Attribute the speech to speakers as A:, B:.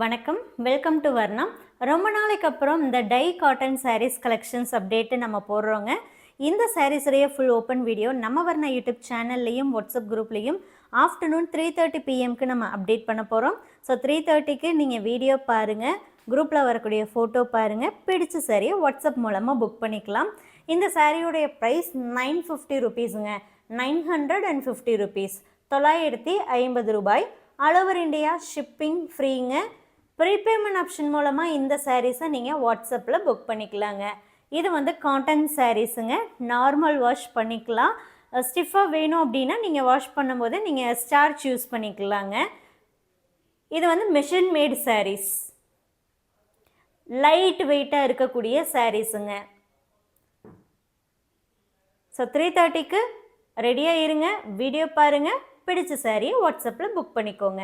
A: வணக்கம், welcome to வர்ணம். ரொம்ப நாளைக்கு அப்புறம் இந்த tie cotton sarees collections update நம்ம போடுறோங்க. இந்த சாரீஸுடைய ஃபுல் ஓப்பன் வீடியோ நம்ம வர்ணா யூடியூப் சேனல்லையும் வாட்ஸ்அப் குரூப்லேயும் ஆஃப்டர்நூன் 3:30 பிஎம்க்கு நம்ம அப்டேட் பண்ண போகிறோம். ஸோ 3:30க்கு நீங்கள் வீடியோ பாருங்கள், குரூப்பில் வரக்கூடிய ஃபோட்டோ பாருங்கள், பிடிச்ச சாரியை வாட்ஸ்அப் மூலமாக புக் பண்ணிக்கலாம். இந்த சாரியுடைய ப்ரைஸ் 950 ருபீஸுங்க. 950 ருபீஸ், 950 ரூபாய். ஆல் ஓவர் இந்தியா ஷிப்பிங் ஃப்ரீங்க. ப்ரீபேமெண்ட் ஆப்ஷன் மூலமாக இந்த சாரீஸை நீங்கள் வாட்ஸ்அப்பில் புக் பண்ணிக்கலாங்க. இது வந்து காட்டன் சாரீஸுங்க, நார்மல் வாஷ் பண்ணிக்கலாம். ஸ்டிஃபாக வேணும் அப்படின்னா நீங்கள் வாஷ் பண்ணும்போது நீங்கள் ஸ்டார்ச் யூஸ் பண்ணிக்கலாங்க. இது வந்து மிஷின் மேட் சாரீஸ், லைட் வெயிட்டாக இருக்கக்கூடிய சாரீஸுங்க. ஸோ 3:30க்கு ரெடியாக இருங்க, வீடியோ பாருங்கள், பிடிச்ச சாரியை வாட்ஸ்அப்பில் புக் பண்ணிக்கோங்க.